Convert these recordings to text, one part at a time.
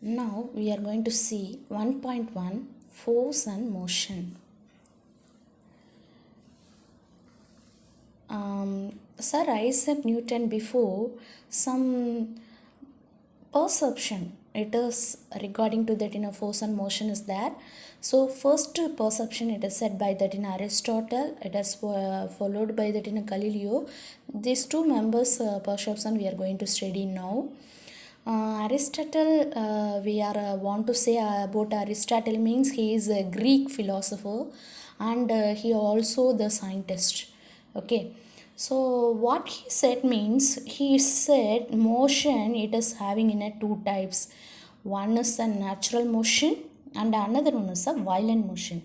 Now we are going to see 1.1 force and motion. Sir Isaac Newton before some perception it is regarding to that in a force and motion is there. So first perception it is said by that in Aristotle, it is followed by that in Galileo. These two members perception we are going to study now. Aristotle, we are want to say about Aristotle means he is a Greek philosopher and he also the scientist. Okay, so what he said means he said motion it is having in a two types. One is a natural motion and another one is a violent motion.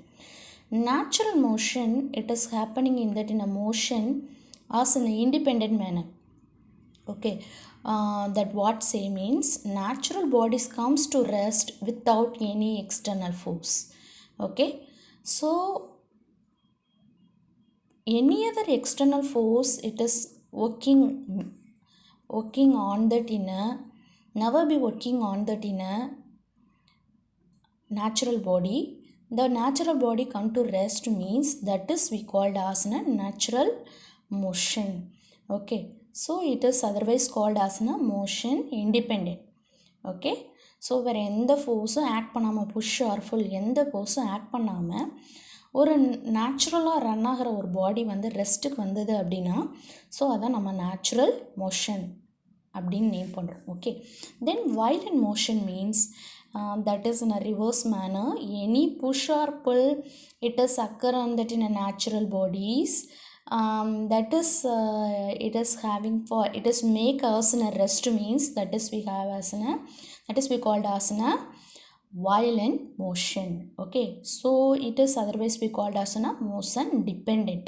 Natural motion it is happening in that in a motion as an independent manner. Okay, that what say means natural bodies comes to rest without any external force. Okay, so any other external force it is working on that in a never be working on that in a natural body. The natural body come to rest means that is we called as a natural motion. Okay, so it is otherwise called as a motion independent. Okay, so வேறு எந்த ஃபோர்ஸும் act பண்ணாமல் push R full எந்த ஃபோர்ஸும் act பண்ணாமல் ஒரு நேச்சுரலாக run ஆகிற ஒரு பாடி வந்து ரெஸ்ட்டுக்கு வந்தது அப்படின்னா ஸோ அதான் நம்ம நேச்சுரல் மோஷன் அப்படின்னு நேம் பண்ணுறோம். Okay, then violent motion means that is in a reverse manner. Any push or pull it is occur on that in a natural bodies. That is it is having for it is make us in a rest means that is we have as in a that is we called as in a violent motion. Okay, so it is otherwise we called as in a motion dependent.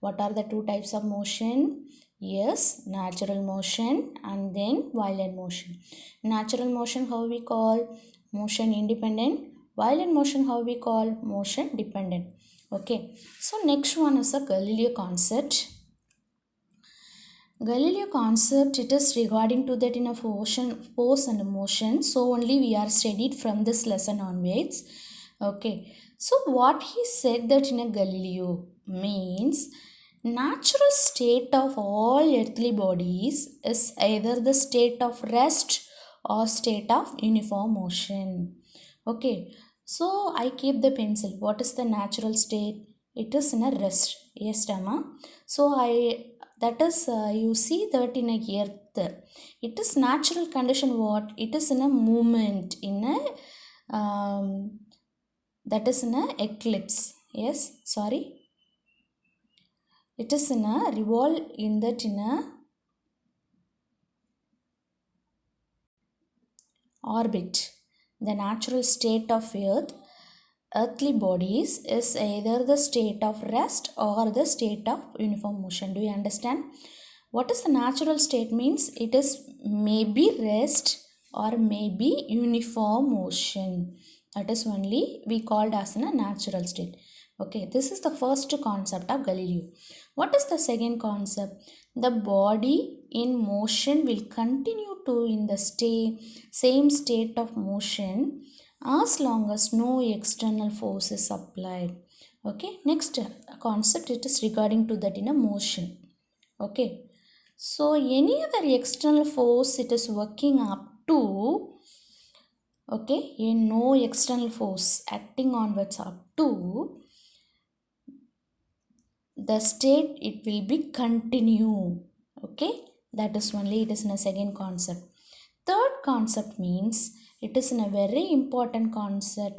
What are the two types of motion? Yes, natural motion and then violent motion. Natural motion how we call motion independent, violent motion how we call motion dependent. Okay, so next one is a Galileo concept. Galileo concept it is regarding to that in a force and motion, so only we are studied from this lesson onwards. Okay, so what he said that in a Galileo means natural state of all earthly bodies is either the state of rest or state of uniform motion. Okay, so I keep the pencil. What is the natural state? It is in a rest. Yes, Tama. So that is you see that in a earth it is natural condition. What it is in a movement in a that is in a eclipse. Yes, sorry, it is in a revolve in that in a orbit. The natural state of earthly bodies is either the state of rest or the state of uniform motion. Do you understand? What is the natural state means? It is maybe rest or maybe uniform motion. That is only we called as a natural state. Okay, this is the first concept of Galileo. What is the second concept? The body in motion will continue to in the same state of motion as long as no external force is applied. Okay, next concept it is regarding to that in a motion. Okay, so any other external force it is working up to, okay, no external force acting onwards up to the state it will be continue. Okay, that is only it is in a second concept. Third concept means it is in a very important concept.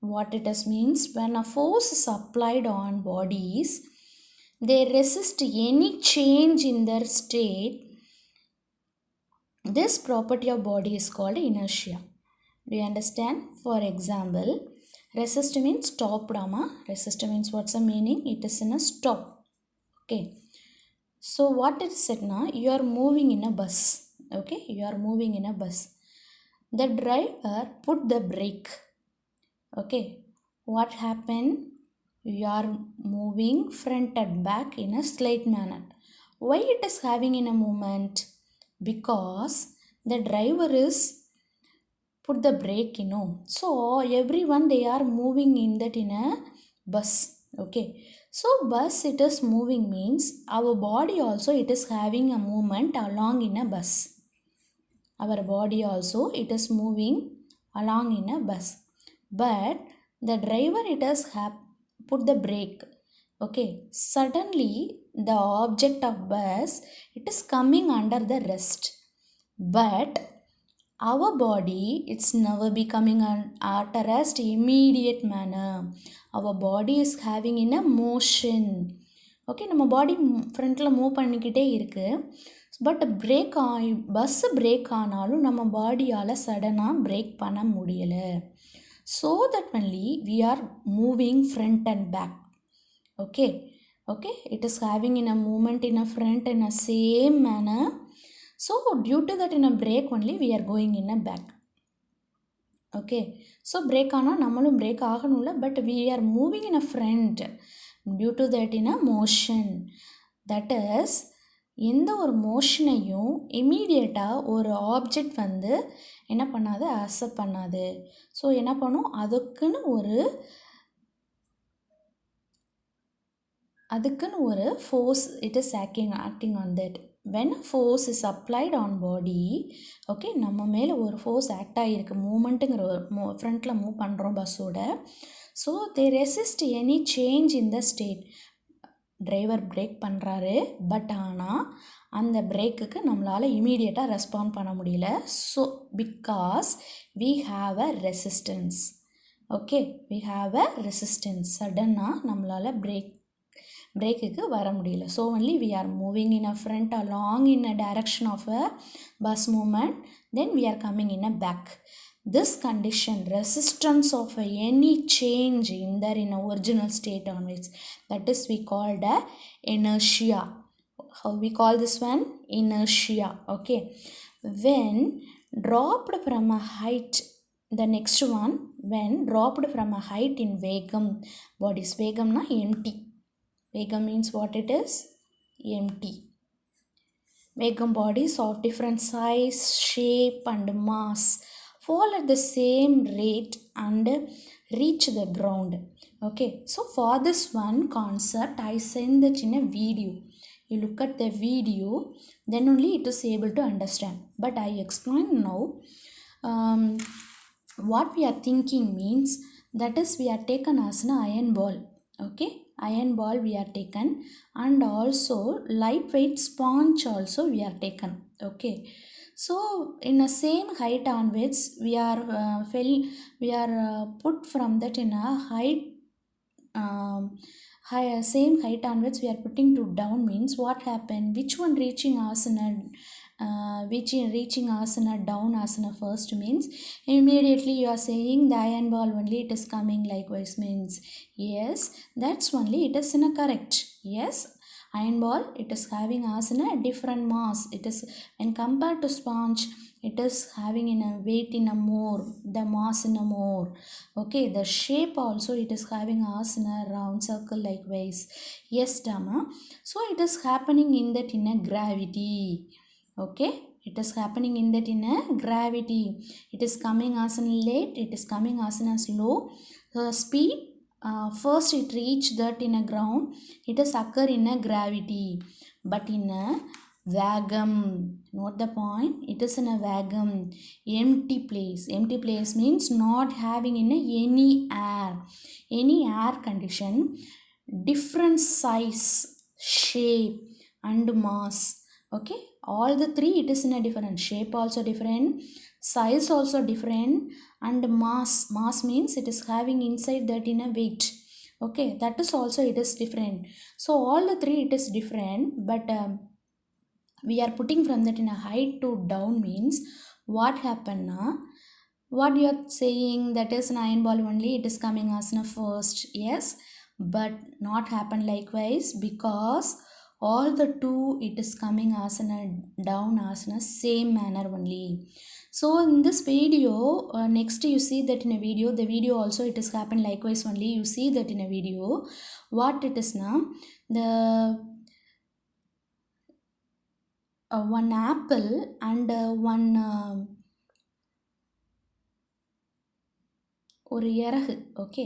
What it is means, when a force is applied on bodies, they resist any change in their state. This property of body is called inertia. Do you understand? For example, resist means stop, Rama. Resist means what's the meaning? It is in a stop. Okay, so what it said now, you are moving in a bus. Okay, you are moving in a bus. The driver put the brake. Okay, what happened? You are moving front and back in a slight manner. Why it is having in a movement? Because the driver is put the brake, so everyone they are moving in that in a bus. Okay, so bus it is moving means our body also it is having a movement along in a bus. Our body also it is moving along in a bus, but the driver it has put the brake. Okay, suddenly the object of bus it is coming under the rest, but our body it's never becoming at a rest immediate manner. Our body is having in a motion. Okay, நம்ம பாடி ஃப்ரண்ட்டில் move பண்ணிக்கிட்டே இருக்குது. But break bus break ஆனாலும் நம்ம பாடியால் சடனாக brake பண்ண முடியலை. So that only we are moving front and back. Okay, it is having in a movement in a front in a same manner. So due to that in a brake only we are going in a back. Okay, so brake ஆனால் நம்மளும் brake ஆகணும்ல, but we are moving in a front due to that in a motion. That is, எந்த ஒரு மோஷனையும் இமீடியட்டாக ஒரு object வந்து என்ன பண்ணாது, அக்செப்ட் பண்ணாது. ஸோ என்ன பண்ணும், அதுக்குன்னு ஒரு force it is acting on that. when force is applied on body, okay, நம்ம மேலே ஒரு ஃபோர்ஸ் ஆக்ட் ஆகிருக்கு, மூமெண்ட்டுங்கிற ஒரு ஃப்ரண்ட்டில் மூவ் பண்ணுறோம் பஸ்ஸோட. So they resist any change in the state. Driver brake பண்ணுறாரு, பட் ஆனால் அந்த பிரேக்குக்கு நம்மளால் இமீடியட்டாக ரெஸ்பாண்ட் பண்ண முடியல. So because we have a resistance. Okay, we have a resistance. சடனாக நம்மளால் பிரேக்குக்கு வர முடியல. So only we are moving in a front along in a direction of a bus movement, then we are coming in a back. This condition, resistance of any change in their original state onwards, that is we called a inertia. How we call this one? Inertia. Okay, when dropped from a height, the next one, when dropped from a height in vegam bodies. Vegam na empty. Vegam means what it is? Empty. Vegam bodies of different size, shape and mass fall at the same rate and reach the ground. Okay, so for this one concept I send that in a video. You look at the video, then only it is able to understand. But I explain now. What we are thinking means, that is we are taken as an iron ball. Okay, iron ball we are taken, and also lightweight sponge also we are taken. Okay, so in the same height onwards we are put from that in a height, same height onwards we are putting to down means what happened, which one reaching asana, reaching asana down asana first means immediately you are saying the iron ball only it is coming likewise means yes, that's only it is in a correct. Yes, iron ball it is having asana different mass. It is when compared to sponge it is having in a weight in a more, the mass in a more. Okay, the shape also it is having asana round circle likewise. Yes, Dama. So it is happening in that in a gravity. Okay, it is happening in that in a gravity. It is coming as an late, it is coming as an slow. Speed, first it reach that in a ground, it is occur in a gravity. But in a vagum, note the point, it is in a vagum, empty place. Empty place means not having in a any air condition, different size, shape and mass. Okay, all the three it is in a different shape, also different size, also different, and mass means it is having inside that in a weight. Okay, that is also it is different. So all the three it is different, but we are putting from that in a height to down means what happened na, what you are saying, that is an iron ball only it is coming as a first. Yes, but not happen likewise, because all the two it is coming as a down as in a same manner only. So in this video, next you see that in a video, the video also it is happen likewise only. You see that in a video what it is now, the one apple and one ஒரு இறகு. Okay.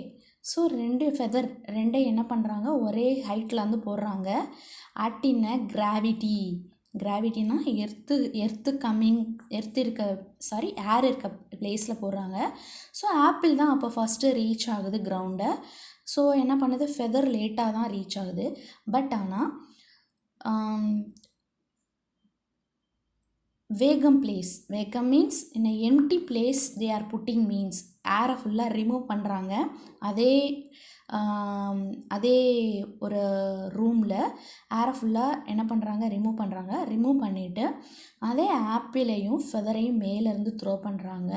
So 2 feather 2 என்ன பண்ணுறாங்க, ஒரே ஹைட்டில் வந்து போடுறாங்க. அட்டின gravity. கிராவிட்டினா earth coming, ஏர் இருக்க பிளேஸில் போடுறாங்க. ஸோ ஆப்பிள் தான் அப்போ ஃபஸ்ட்டு ரீச் ஆகுது கிரவுண்டை. ஸோ என்ன பண்ணுது, ஃபெதர் லேட்டாக தான் ரீச் ஆகுது. பட் ஆனால் வேகம் means in empty place they are putting means ஏரை ஃபுல்லாக ரிமூவ் பண்ணுறாங்க. அதே ஒரு ரூமில் ஏரை ஃபுல்லாக என்ன பண்ணுறாங்க, ரிமூவ் பண்ணிவிட்டு அதே ஆப்பிளையும் ஃபெதரையும் மேலேருந்து த்ரோ பண்ணுறாங்க.